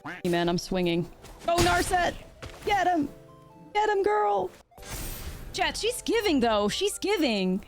Hey man, I'm swinging. Go Narset! Get him! Get him, girl! Chat, she's giving though. She's giving.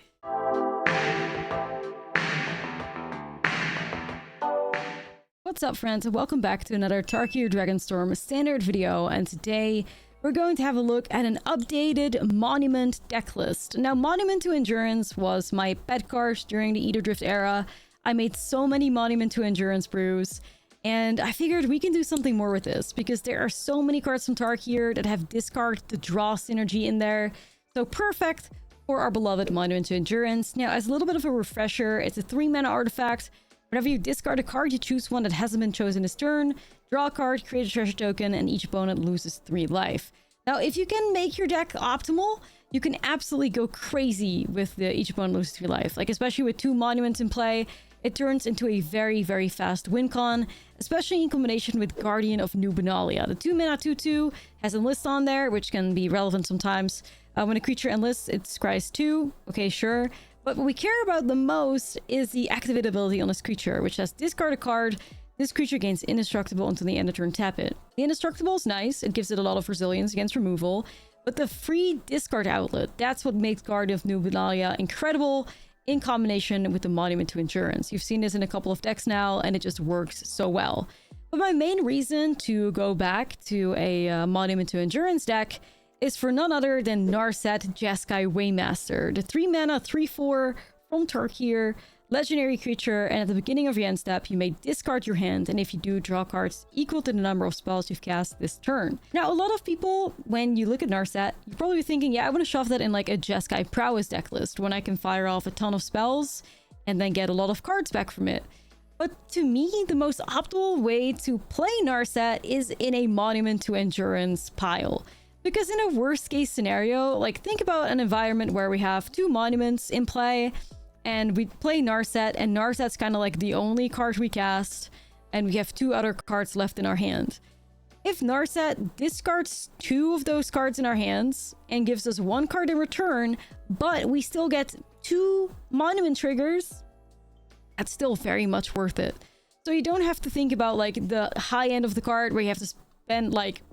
What's up, friends, and welcome back to another Tarkir Dragonstorm standard video. And today we're going to have a look at an updated Monument deck list. Now, Monument to Endurance was my pet card during the Ether Drift era. I made so many Monument to Endurance brews, and I figured we can do something more with this because there are so many cards from Tarkir that have discard to draw synergy in there. So perfect for our beloved Monument to Endurance. Now, as a little bit of a refresher, it's a 3-mana artifact. Whenever you discard a card, you choose one that hasn't been chosen this turn, draw a card, create a treasure token, and each opponent loses 3 life. Now, if you can make your deck optimal, you can absolutely go crazy with the each opponent loses 3 life. Like, especially with 2 monuments in play, it turns into a very, very fast win con, especially in combination with Guardian of New Benalia. The 2-mana 2/2 has Enlist on there, which can be relevant sometimes. When a creature enlists, it scries 2. Okay, sure. But what we care about the most is the activate ability on this creature, which says discard a card. This creature gains indestructible until the end of turn, tap it. The indestructible is nice. It gives it a lot of resilience against removal. But the free discard outlet, that's what makes Guardian of New Benalia incredible in combination with the Monument to Endurance. You've seen this in a couple of decks now, and it just works so well. But my main reason to go back to a Monument to Endurance deck is for none other than Narset Jeskai Waymaster, the 3-mana 3/4 from Tarkir, legendary creature, and at the beginning of your end step, you may discard your hand, and if you do, draw cards equal to the number of spells you've cast this turn. Now, a lot of people, when you look at Narset, you're probably thinking, yeah, I want to shove that in like a Jeskai Prowess deck list, when I can fire off a ton of spells and then get a lot of cards back from it. But to me, the most optimal way to play Narset is in a Monument to Endurance pile. Because in a worst case scenario, like think about an environment where we have 2 monuments in play and we play Narset, and Narset's kind of like the only card we cast, and we have 2 other cards left in our hand. If Narset discards 2 of those cards in our hands and gives us 1 card in return, but we still get 2 monument triggers, that's still very much worth it. So you don't have to think about like the high end of the card where you have to spend like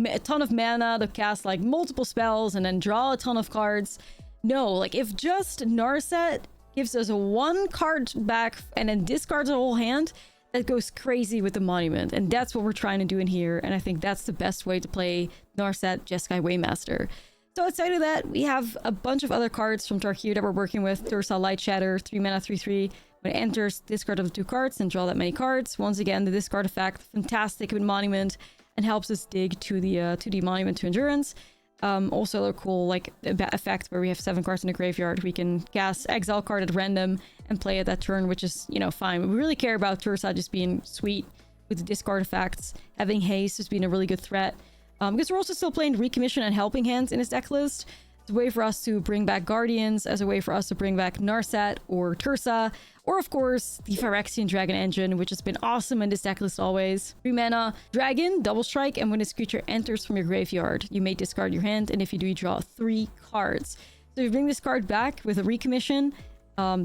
a ton of mana to cast like multiple spells and then draw a ton of cards. No, like if just Narset gives us a 1 card back and then discards a whole hand, that goes crazy with the monument, and that's what we're trying to do in here. And I think that's the best way to play Narset Jeskai Waymaster. So outside of that, we have a bunch of other cards from Tarkir that we're working with. Tursa Light Shatter, 3-mana 3/3. When it enters, discard up to 2 cards and draw that many cards. Once again, the discard effect, fantastic with monument, and helps us dig to the Monument to Endurance. Also a cool like effect where we have 7 cards in the graveyard. We can cast exile card at random and play it that turn, which is, you know, fine. We really care about Tursa just being sweet with the discard effects. Having haste has been a really good threat. Because we're also still playing Recommission and Helping Hands in this deck list. It's a way for us to bring back Guardians, as a way for us to bring back Narset or Tursa, or of course the Phyrexian Dragon Engine, which has been awesome in this deck list always. 3-mana Dragon, double strike, and when this creature enters from your graveyard, you may discard your hand, and if you do, you draw 3 cards. So you bring this card back with a Recommission,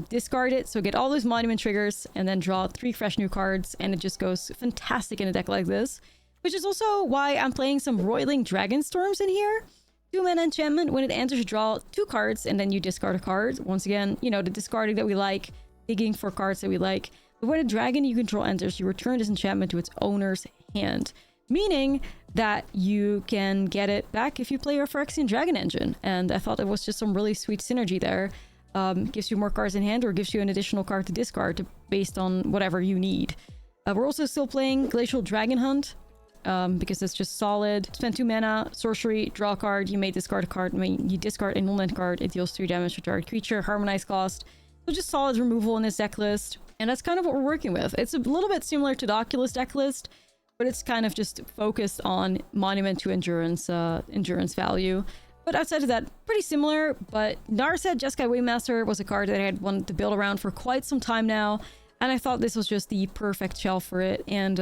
discard it, so get all those monument triggers, and then draw 3 fresh new cards, and it just goes fantastic in a deck like this. Which is also why I'm playing some Roiling Dragonstorms in here. 2-mana enchantment, when it enters, you draw 2 cards, and then you discard a card. Once again, you know, the discarding that we like, digging for cards that we like. But when a dragon you control enters, you return this enchantment to its owner's hand. Meaning that you can get it back if you play your Phyrexian Dragon Engine. And I thought it was just some really sweet synergy there. Gives you more cards in hand, or gives you an additional card to discard based on whatever you need. We're also still playing Glacial Dragon Hunt. Because it's just solid. Spend 2 mana, sorcery, draw a card, you may discard a card. When you discard a non-land card, it deals 3 damage to target creature, harmonize cost. So just solid removal in this deck list. And that's kind of what we're working with. It's a little bit similar to the Oculus deck list, but it's kind of just focused on Monument to Endurance, endurance value. But outside of that, pretty similar. But Narset Jeskai Waymaster was a card that I had wanted to build around for quite some time now. And I thought this was just the perfect shelf for it. And,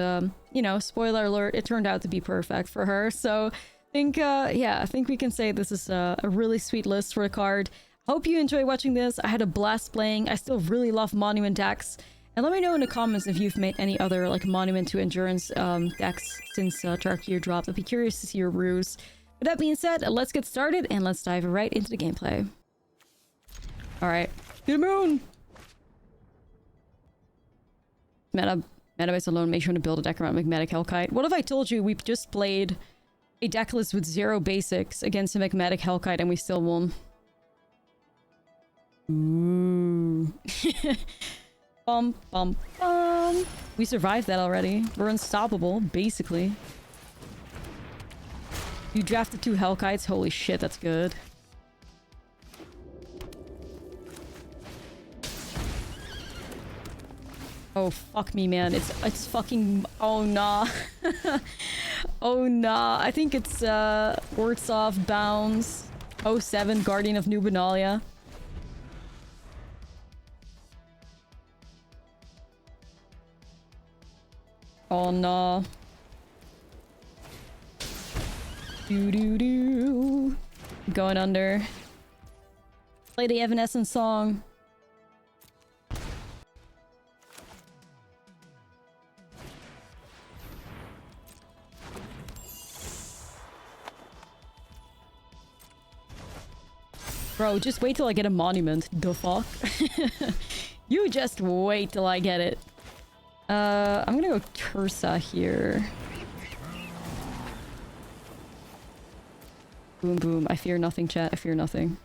you know, spoiler alert, it turned out to be perfect for her. So I think we can say this is a really sweet list for a card. Hope you enjoy watching this. I had a blast playing. I still really love Monument decks. And let me know in the comments if you've made any other like Monument to Endurance decks since Tarkir dropped. I'd be curious to see your brews. With that being said, let's get started and let's dive right into the gameplay. Alright. To the moon! Metabase alone, make sure to build a deck around Magmatic Hellkite. What if I told you we just played a deck list with 0 basics against a Magmatic Hellkite and we still won? Ooh. Bum, bum, bum. We survived that already. We're unstoppable, basically. You drafted 2 Hellkites? Holy shit, that's good. Oh, fuck me, man. It's fucking... Oh, nah. Oh, nah. I think it's, Words Off, Bounds, 07, Guardian of New Benalia. Oh, no. Doo-doo-doo. Going under. Play the Evanescence song. Bro, just wait till I get a monument. The fuck? You just wait till I get it. I'm gonna go Tursa here. Boom, boom. I fear nothing, chat. I fear nothing.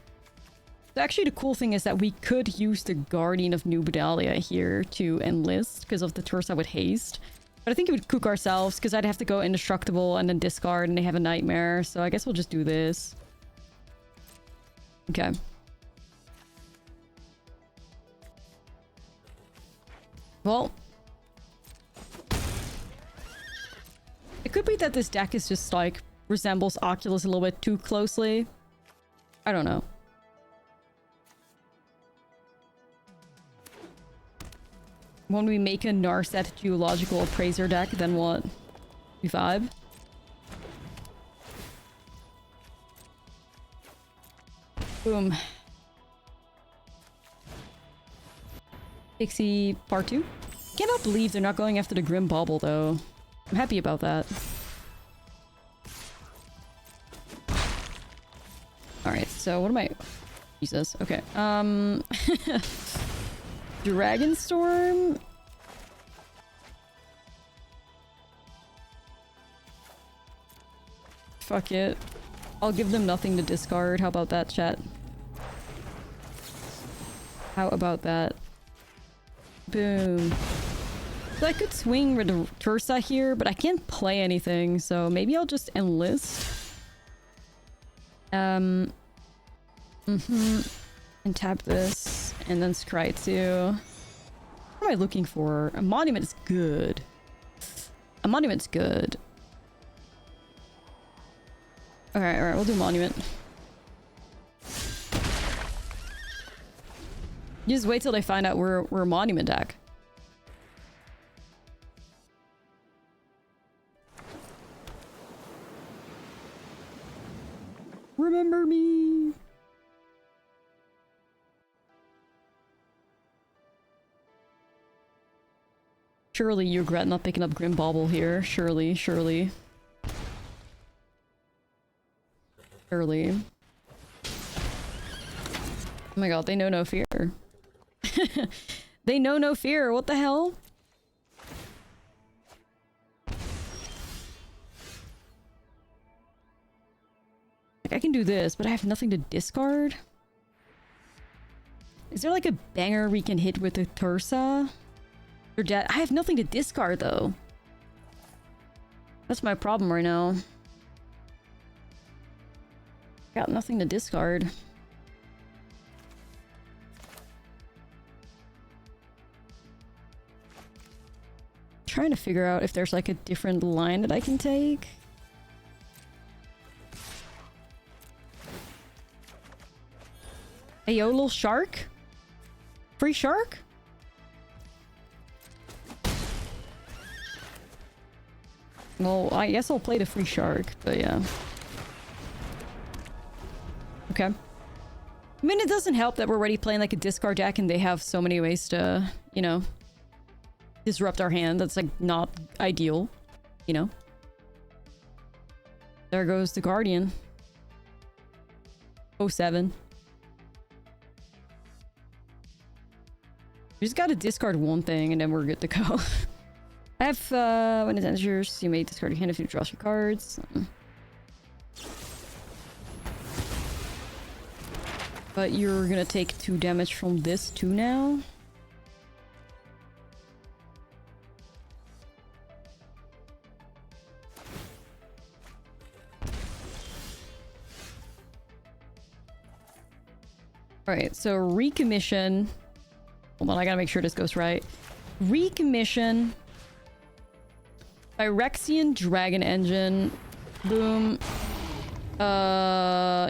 So actually, the cool thing is that we could use the Guardian of New Bedalia here to enlist because of the Tursa with haste. But I think it would cook ourselves because I'd have to go indestructible and then discard and they have a nightmare. So I guess we'll just do this. Okay. Well. It could be that this deck is just like resembles Oculus a little bit too closely. I don't know. When we make a Narset Geological Appraiser deck, then what? We vibe? Boom. Pixie part 2. Cannot believe they're not going after the Grim Bauble though. I'm happy about that. Alright, so what am I... Jesus, okay. Dragonstorm? Fuck it. I'll give them nothing to discard. How about that, chat? How about that? Boom. So I could swing with the Tursa here, but I can't play anything, so maybe I'll just enlist. And tap this, and then scry 2. What am I looking for? A monument is good. A monument's good. Alright, we'll do monument. Just wait till they find out we're a monument deck. Remember me. Surely you regret not picking up Grim Bauble here. Surely, surely. Surely. Oh my god, they know no fear. They know no fear. What the hell? Like, I can do this, but I have nothing to discard. Is there like a banger we can hit with the Tursa? Or I have nothing to discard though. That's my problem right now. Got nothing to discard. Trying to figure out if there's like a different line that I can take. Hey yo, little shark? Free shark? Well, I guess I'll play the free shark, but yeah. Okay. I mean, it doesn't help that we're already playing like a discard deck and they have so many ways to, you know, disrupt our hand. That's like not ideal, you know? There goes the Guardian. 07. We just gotta discard one thing and then we're good to go. I have, when it enters, you may discard your hand if you draw your cards. But you're gonna take 2 damage from this too now. Alright, so recommission. Hold on, I gotta make sure this goes right. Recommission. Phyrexian Dragon Engine. Boom.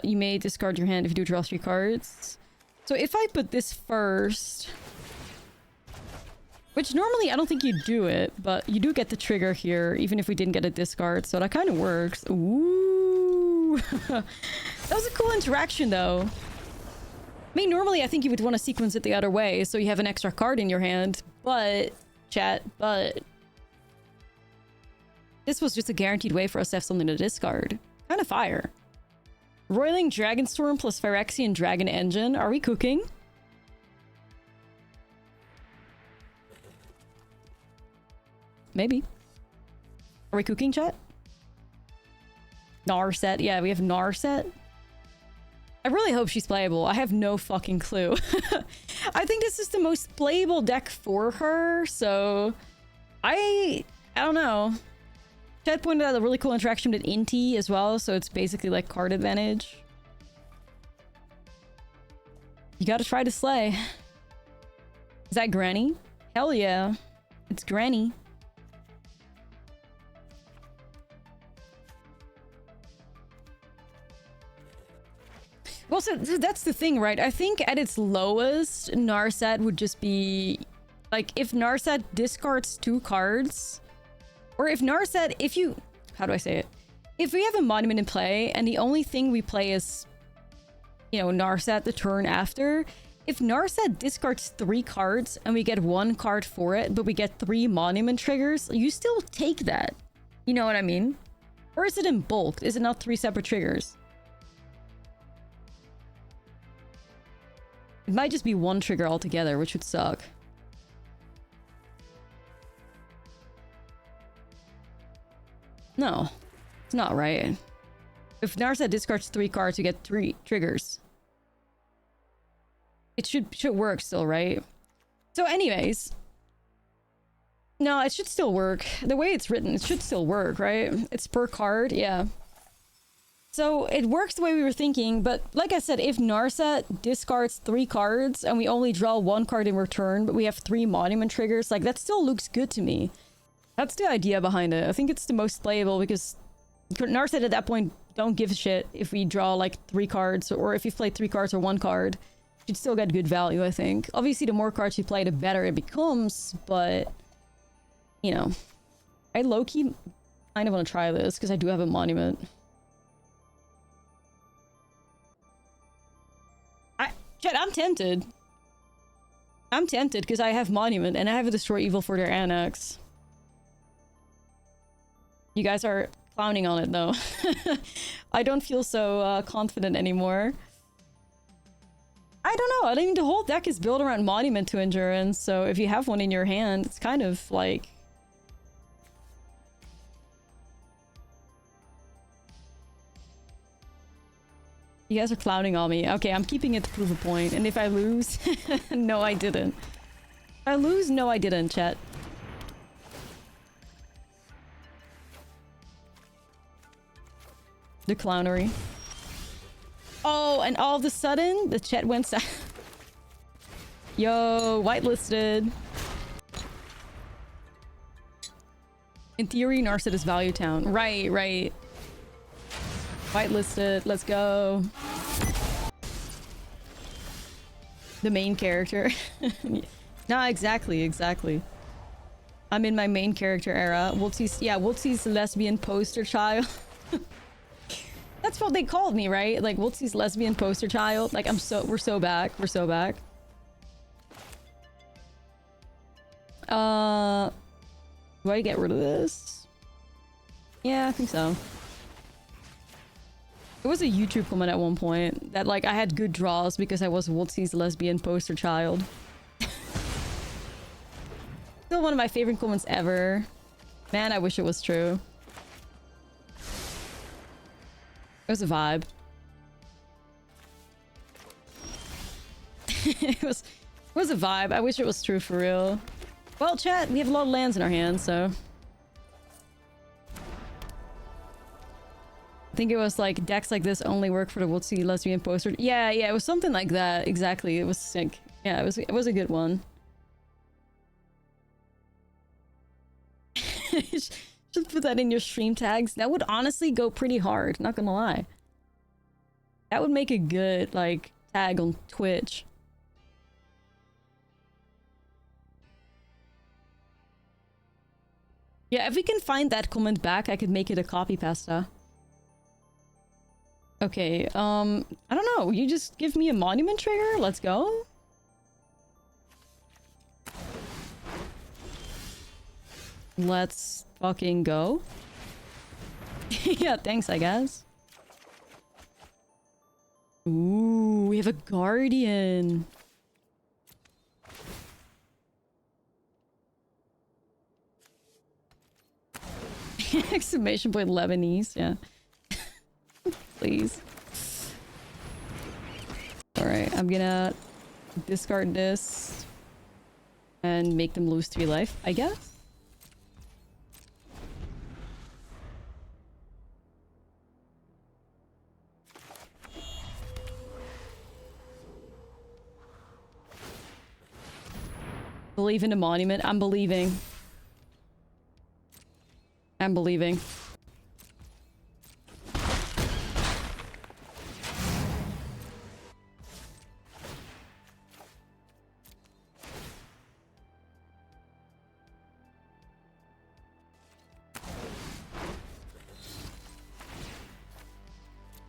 You may discard your hand if you do draw 3 cards. So if I put this first... Which normally I don't think you'd do it, but you do get the trigger here, even if we didn't get a discard, so that kind of works. Ooh! That was a cool interaction, though. I mean, normally I think you would want to sequence it the other way, so you have an extra card in your hand, but... Chat, but... This was just a guaranteed way for us to have something to discard. Kind of fire. Roiling Dragonstorm plus Phyrexian Dragon Engine. Are we cooking? Maybe. Are we cooking, chat? Narset. Yeah, we have Narset. I really hope she's playable. I have no fucking clue. I think this is the most playable deck for her, so... I don't know. Chad pointed out a really cool interaction with Inti as well, so it's basically like card advantage. You gotta try to slay. Is that Granny? Hell yeah. It's Granny. Well, so that's the thing, right? I think at its lowest, Narset would just be... Like, if Narset discards 2 cards... Or if Narset, if you... How do I say it? If we have a monument in play, and the only thing we play is... You know, Narset the turn after... If Narset discards 3 cards, and we get 1 card for it, but we get 3 monument triggers, you still take that. You know what I mean? Or is it in bulk? Is it not 3 separate triggers? It might just be 1 trigger altogether, which would suck. No, it's not right. If Narset discards 3 cards, you get 3 triggers. It should work still, right? So anyways. No, it should still work. The way it's written, it should still work, right? It's per card, yeah. So it works the way we were thinking, but like I said, if Narset discards 3 cards and we only draw 1 card in return, but we have 3 monument triggers, like that still looks good to me. That's the idea behind it. I think it's the most playable because Narset at that point don't give a shit if we draw like 3 cards or if you play 3 cards or 1 card. You'd still get good value, I think. Obviously, the more cards you play, the better it becomes, but you know, I low-key kind of want to try this because I do have a monument. Chat, I'm tempted. I'm tempted because I have monument and I have a destroy evil for their annex. You guys are clowning on it though. I don't feel so confident anymore. I don't know. I mean, the whole deck is built around monument to endurance, so if you have one in your hand, it's kind of like... You guys are clowning on me. Okay, I'm keeping it to prove a point. And if I lose... No, I didn't. If I lose, no, I didn't, chat. The clownery. Oh, and all of a sudden, the chat went south. Yo, whitelisted. In theory, Narset is Value Town. Right, right. Whitelisted, let's go. The main character. No, exactly, exactly. I'm in my main character era. Wootsy's lesbian poster child. That's what they called me, right? Like, Wootsy's lesbian poster child. Like, we're so back. We're so back. Do I get rid of this? Yeah, I think so. There was a YouTube comment at one point that, like, I had good draws because I was Wotzi's lesbian poster child. Still one of my favorite comments ever. Man, I wish it was true. It was a vibe. it was a vibe. I wish it was true for real. Well, chat, we have a lot of lands in our hands, so... I think it was like decks like this only work for the Wotzi lesbian poster. Yeah, it was something like that. Exactly. It was sick. Yeah, it was a good one. Should put that in your stream tags. That would honestly go pretty hard, not gonna lie. That would make a good, like, tag on Twitch. Yeah, if we can find that comment back, I could make it a copy pasta. Okay, I don't know. You just give me a monument trigger? Let's go. Let's fucking go. Yeah, thanks, I guess. Ooh, we have a guardian. Exclamation point Lebanese, yeah. Please. Alright, I'm gonna discard this and make them lose 3 life, I guess. Believe in a monument. I'm believing. I'm believing.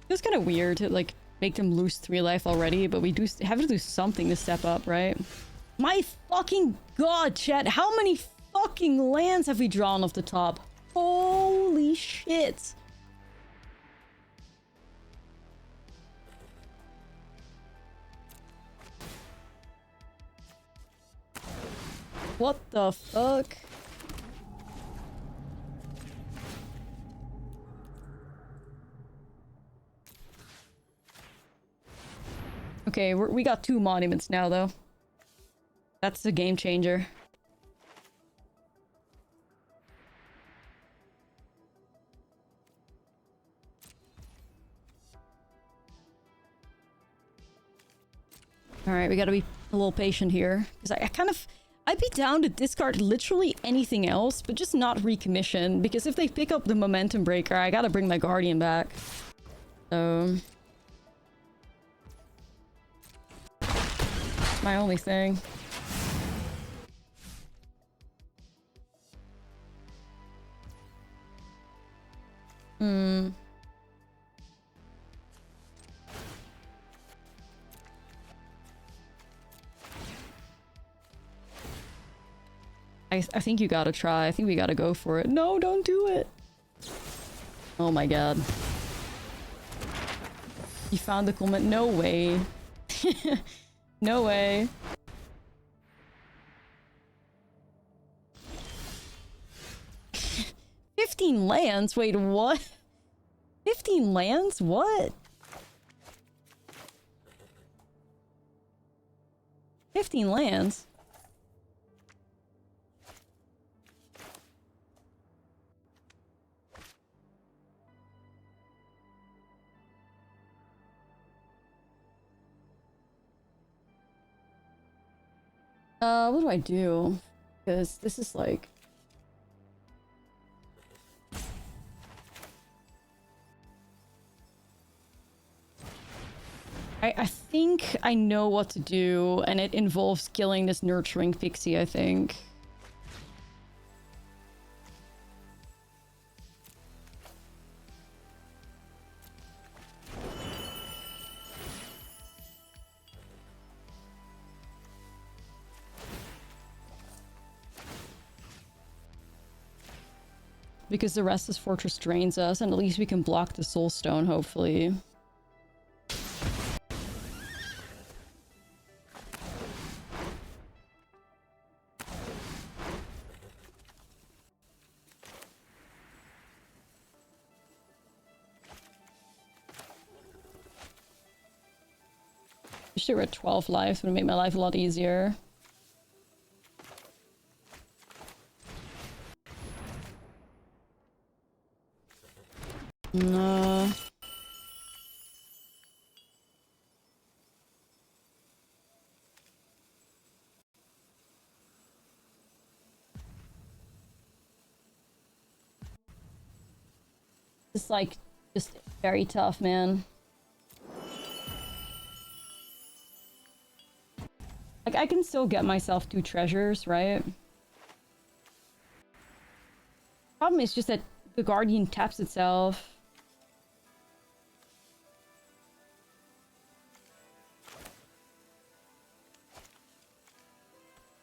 It's kind of weird to, like, make them lose 3 life already, but we do have to do something to step up, right? My fucking god, chat! How many fucking lands have we drawn off the top? Holy shit! What the fuck? Okay, we got 2 monuments now, though. That's the game changer. Alright, we gotta be a little patient here. Because I'd be down to discard literally anything else, but just not recommission. Because if they pick up the momentum breaker, I gotta bring my guardian back. So... my only thing. I think you gotta try. I think we gotta go for it. No, don't do it. Oh my god. You found the comment? No way. No way. $15 lands? Wait, what? 15 lands? What? 15 lands? What do I do? Because this is like... I think I know what to do, and it involves killing this nurturing pixie, I think. because the rest of Fortress drains us, and at least we can block the Soul Stone, hopefully. Wish they were at 12 life, would make my life a lot easier. No. It's like just very tough, man. Like, I can still get myself 2 treasures, right? Problem is just that the Guardian taps itself.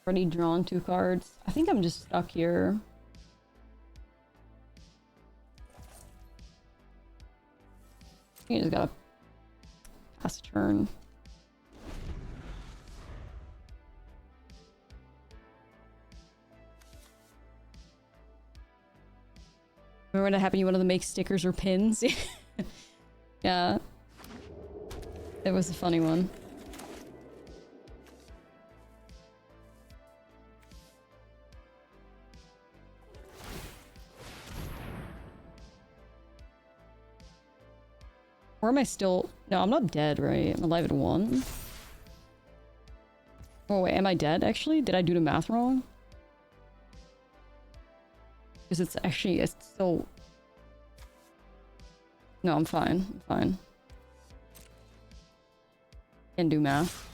Already drawn 2 cards. I think I'm just stuck here. You just gotta pass a turn. Remember when that happened, you wanted to make stickers or pins? Yeah. It was a funny one. Or am I still... No, I'm not dead, right? I'm alive at 1. Oh wait, am I dead actually? Did I do the math wrong? Because it's actually... It's still... No, I'm fine. I'm fine. Can't do math.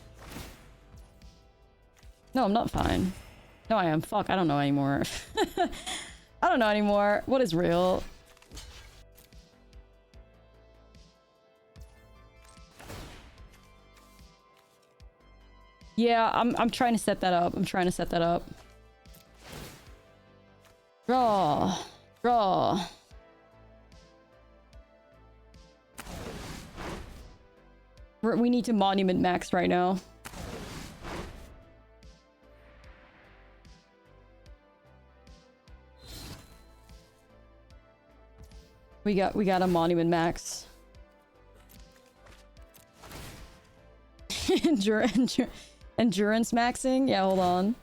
No, I'm not fine. No, I am. Fuck, I don't know anymore. I don't know anymore. What is real? Yeah, I'm trying to set that up. I'm trying to set that up. Draw. Draw. We need to monument max right now. We got a monument max. Endurance maxing? Yeah, hold on.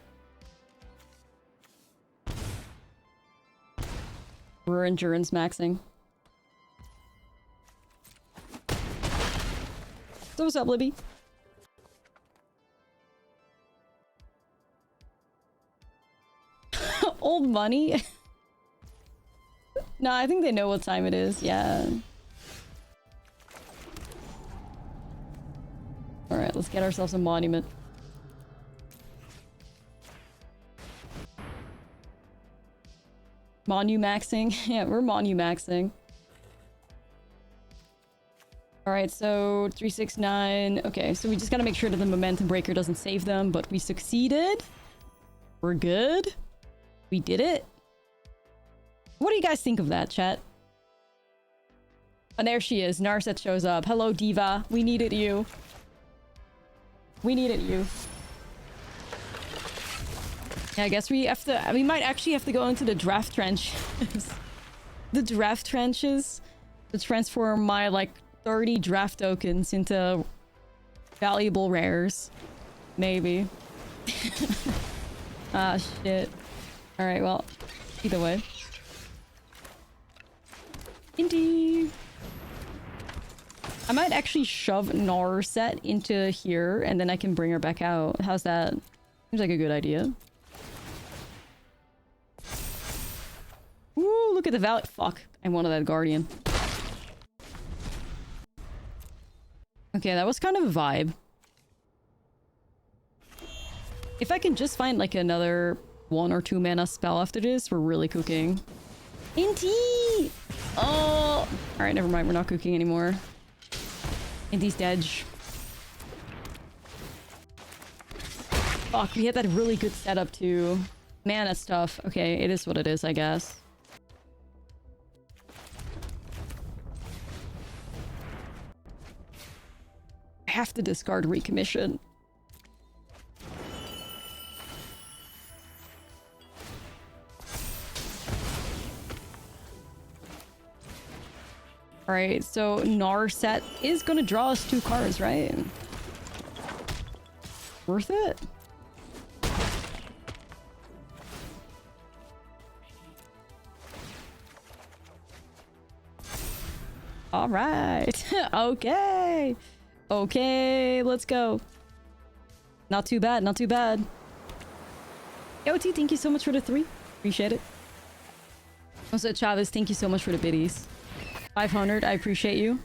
We're endurance maxing. So what's up, Libby? Old money? No, I think they know what time it is. Yeah. Alright, let's get ourselves a monument. Monu-maxing? Yeah, we're monu-maxing. Alright, so 369. Okay, so we just gotta make sure that the momentum breaker doesn't save them, but we succeeded. We're good. We did it. What do you guys think of that, chat? And there she is. Narset shows up. Hello, Diva. We needed you. We needed you. Yeah, I guess we have to... We might actually have to go into the draft trenches. The draft trenches. To transform my, like, 30 draft tokens into valuable rares. Maybe. Ah, shit. Alright, well, either way. Indeed. I might actually shove Narset into here, and then I can bring her back out. How's that? Seems like a good idea. Ooh, look at the value. Fuck. I wanted that Guardian. Okay, that was kind of a vibe. If I can just find like another 1 or 2 mana spell after this, we're really cooking. Inti! Oh! Alright, never mind. We're not cooking anymore. Inti's dead. Fuck, we had that really good setup too. Man, that's tough. Okay, it is what it is, I guess. I have to discard Recommission. Alright, so Narset is gonna draw us 2 cards, right? Worth it? Alright. Okay. Okay, let's go. Not too bad, not too bad. Yoti, thank you so much for the 3. Appreciate it. Also, Chavez, thank you so much for the biddies. 500, I appreciate you.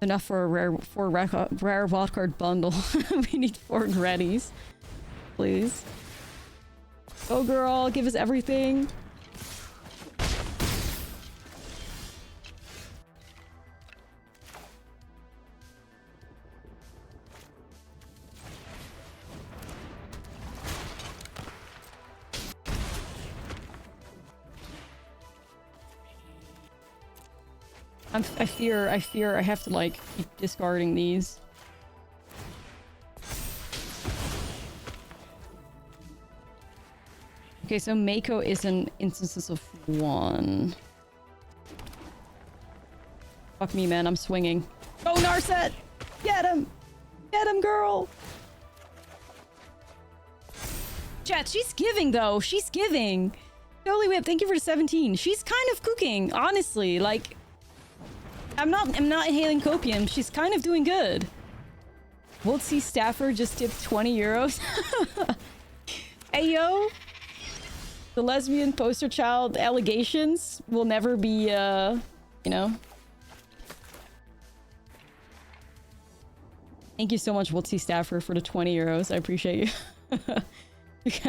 Enough for a rare wildcard bundle. We need 4 Grannies. Please. Go girl, give us everything. I fear I have to like keep discarding these. Okay, so Mako is an instances of 1. Fuck me, man, I'm swinging. Go Narset! Get him! Get him, girl! Chat, she's giving though, she's giving! Holy Whip, thank you for the 17. She's kind of cooking, honestly, like... I'm not hailing copium. She's kind of doing good. We'll see Staffer just tipped 20 euros. Ayo. The lesbian poster child allegations will never be, you know. Thank you so much, Woodsy Staffer, for the 20 euros. I appreciate you.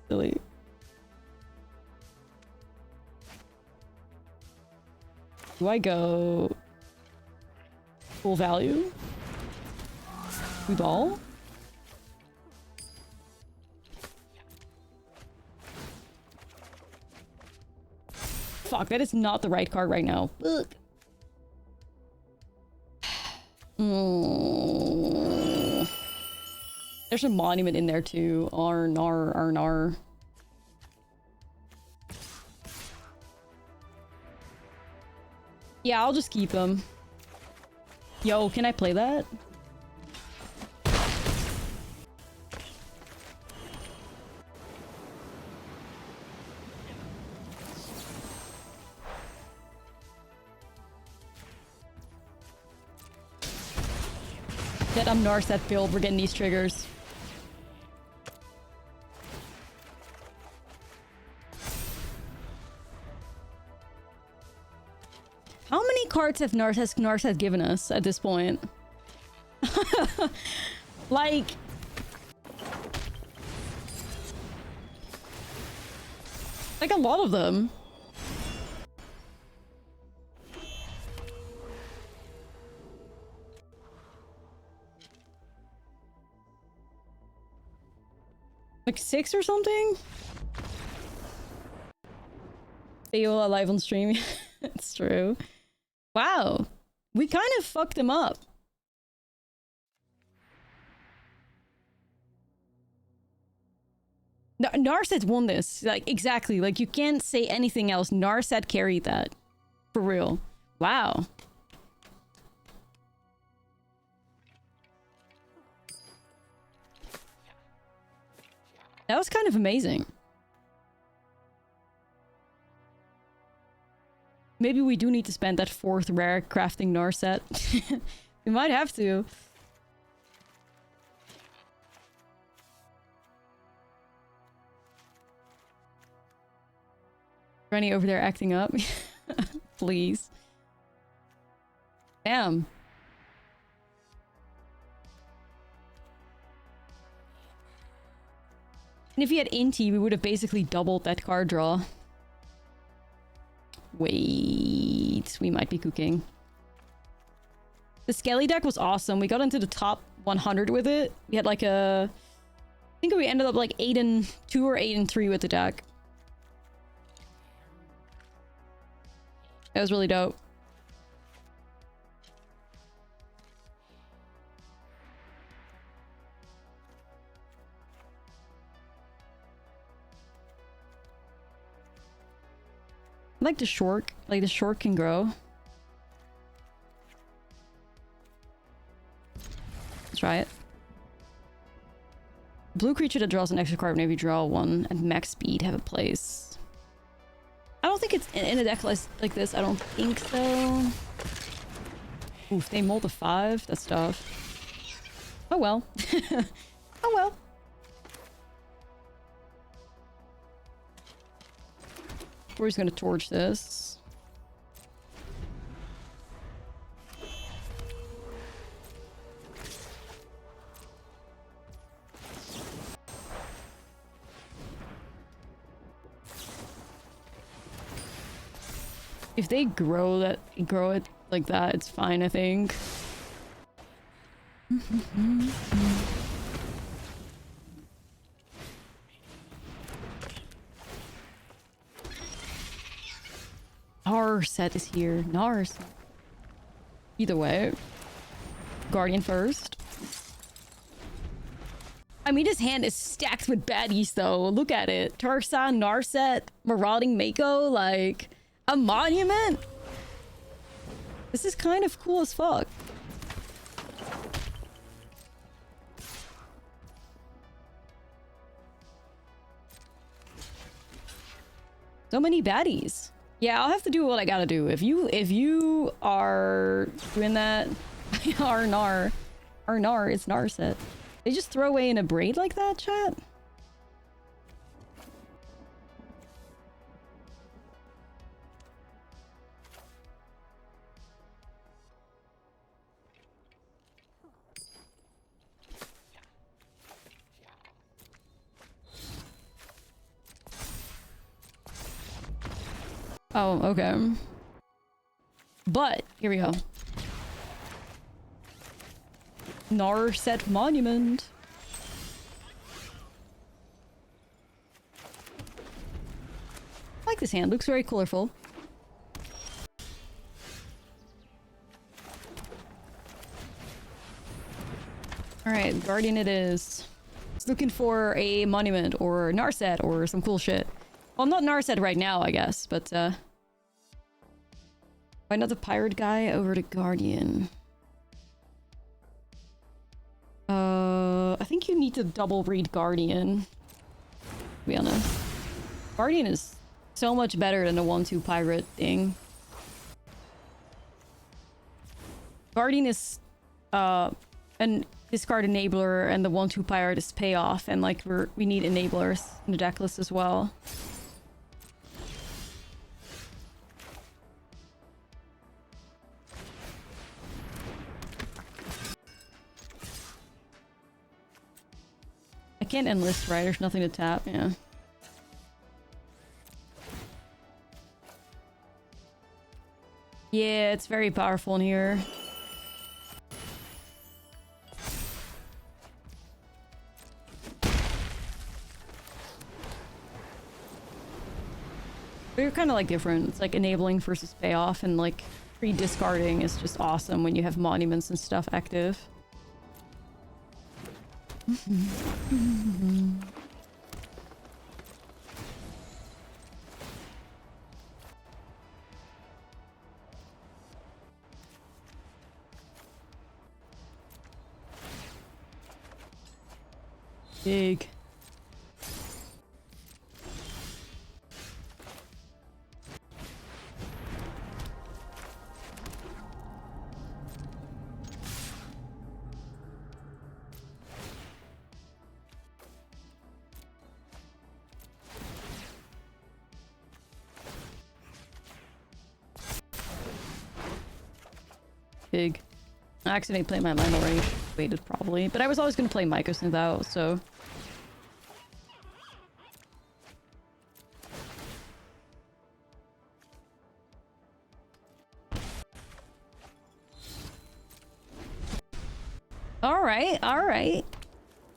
Silly. Do I go full value? We ball? Fuck, that is not the right card right now. Ugh. There's a monument in there too. Arnar. Yeah, I'll just keep them. Yo, can I play that? That I'm Narset build, we're getting these triggers. How many cards have Narset given us at this point? Like... like a lot of them. Like 6 or something? Ayola live on stream. It's true. Wow. We kind of fucked him up. Narset won this. Like, exactly. Like, you can't say anything else. Narset carried that. For real. Wow. That was kind of amazing. Maybe we do need to spend that 4th rare crafting Narset. We might have to. Rennie over there acting up. Please. Damn. And if he had Inti, we would have basically doubled that card draw. Wait, we might be cooking. The Skelly deck was awesome. We got into the top 100 with it. We had like a... I think we ended up like 8-2 or 8-3 with the deck. That was really dope. like the short. Like the short can grow. Let's try it. Blue creature that draws an extra card whenever you draw one at max speed have a place. I don't think it's in a deck like this. I don't think so. Oof, they mold a 5. That's tough. Oh well. Oh well. We're just gonna torch this. If they grow it like that, it's fine, I think. Narset is here. Narset. Either way. Guardian first. I mean, his hand is stacked with baddies, though. Look at it. Tarkir, Narset, Marauding Mako, like... a monument? This is kind of cool as fuck. So many baddies. Yeah, I'll have to do what I gotta do. If you are doing that, Nar, it's Narset. They just throw away in a braid like that, chat? Oh, okay. But, here we go. Narset Monument. I like this hand. Looks very colorful. Alright, Guardian it is. It's looking for a monument or Narset or some cool shit. Well, not Narset right now, I guess, but another pirate guy over to Guardian. I think you need to double read Guardian, to be honest. Guardian is so much better than the 1/2 pirate thing. Guardian is an discard enabler, and the 1/2 pirate is payoff, and like we need enablers in the deck list as well. I can't enlist, right? There's nothing to tap, yeah. Yeah, it's very powerful in here. They're kind of like different. It's like enabling versus payoff, and like pre-discarding is just awesome when you have monuments and stuff active. Big. Big. I accidentally played my mind already. Waited probably. But I was always going to play Mycos without, so... Alright, alright.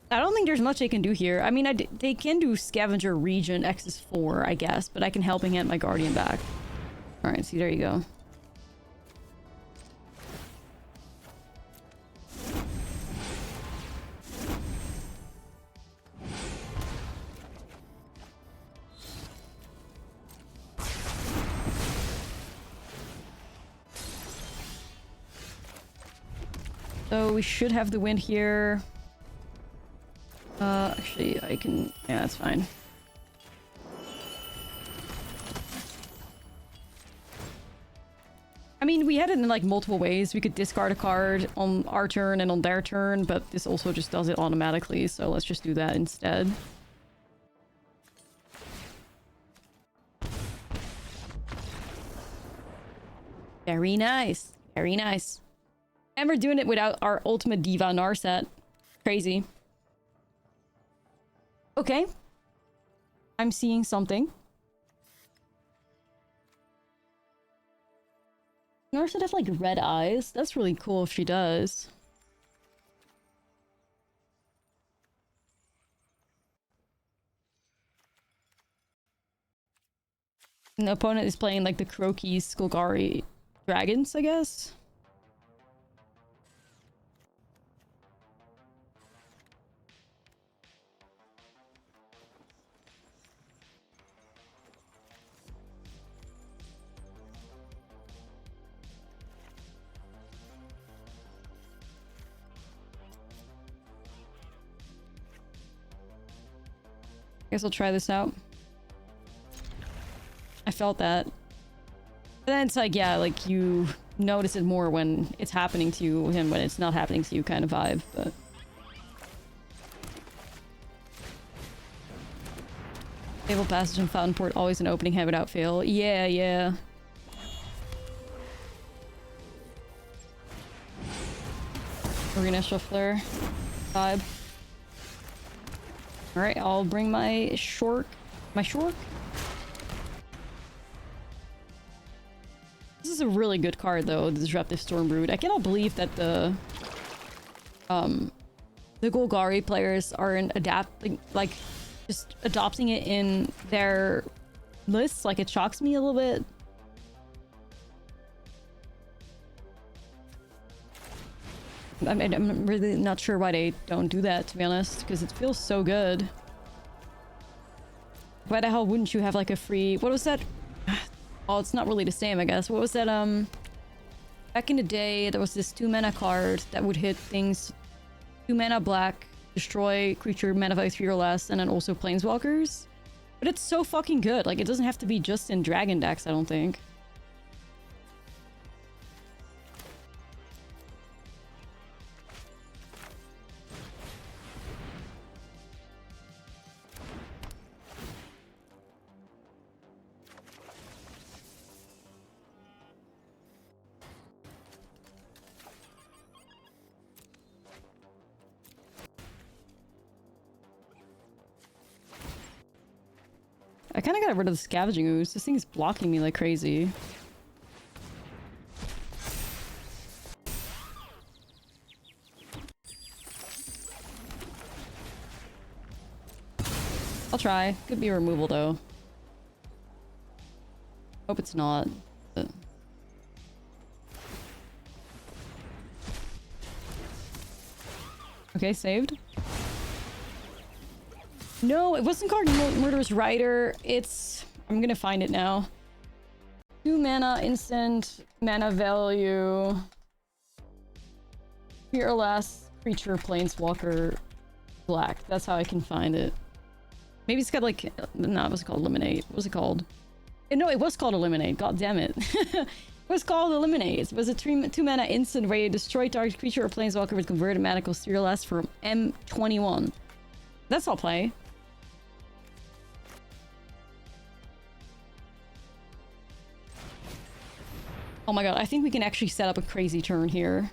I don't think there's much they can do here. I mean, they can do Scavenger Region X is 4, I guess, but I can helping hand my Guardian back. Alright, see, there you go. So we should have the win here. Actually, I can... Yeah, that's fine. I mean, we had it in like multiple ways. We could discard a card on our turn and on their turn, but this also just does it automatically, so let's just do that instead. Very nice. Very nice. And we're doing it without our ultimate diva Narset. Crazy. Okay. I'm seeing something. Narset have like red eyes. That's really cool if she does. And the opponent is playing like the Croaky Skulgari dragons, I guess. Guess I'll try this out. I felt that. But then it's like, yeah, like you notice it more when it's happening to you and when it's not happening to you kind of vibe, but... Table Passage and Fountain Port, always an opening hand without fail. Yeah, yeah. Arena Shuffler vibe. Alright, I'll bring my Shork. My Shork? This is a really good card, though, the Disruptive Stormbrood. I cannot believe that the Golgari players aren't just adopting it in their lists. Like, it shocks me a little bit. I mean, I'm really not sure why they don't do that, to be honest, because it feels so good. Why the hell wouldn't you have like a free... What was that? Oh, it's not really the same, I guess. What was that? Back in the day, there was this 2-mana card that would hit things 2 mana black, destroy creature mana value 3 or less, and then also planeswalkers. But it's so fucking good. Like, it doesn't have to be just in dragon decks, I don't think. I kind of got rid of the Scavenging Ooze. This thing's blocking me like crazy. I'll try. Could be a removal though. Hope it's not. But... Okay, saved. No, it wasn't called Murderous Rider. It's... I'm gonna find it now. 2 mana, instant, mana value. 3 or less, creature, planeswalker, black. That's how I can find it. Maybe it's got like... No, it wasn't called Eliminate. What was it called? No, it was called Eliminate. God damn it. It was called Eliminate. It was a 2 mana instant where you destroy target creature or planeswalker with converted mana equals 3 or less from M21. That's all play. Oh my god, I think we can actually set up a crazy turn here.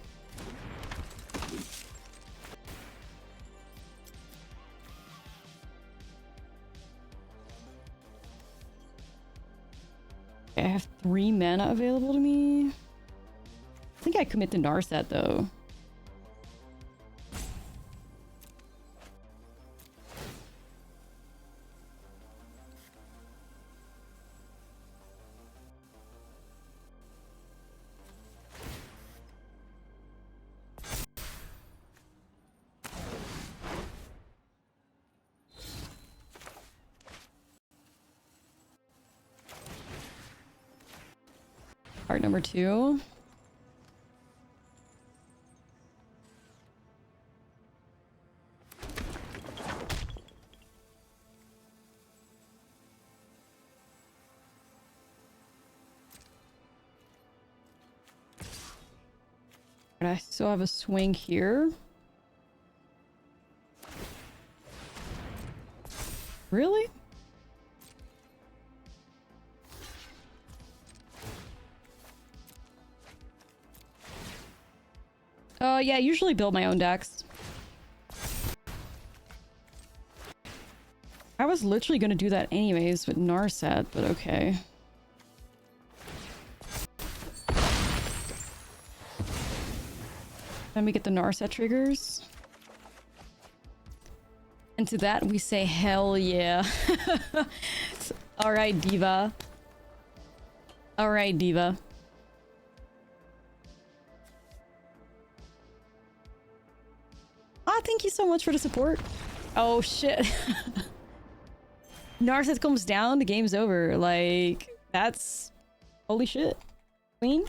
I have 3 mana available to me. I think I commit to Narset though. Card number 2. I still have a swing here. Really? Yeah, I usually build my own decks. I was literally gonna do that anyways with Narset, but okay. Then we get the Narset triggers. And to that we say hell yeah. Alright, Diva. Alright, Diva. Ah, thank you so much for the support. Oh shit. Narset comes down, the game's over. Like, that's... Holy shit. Queen?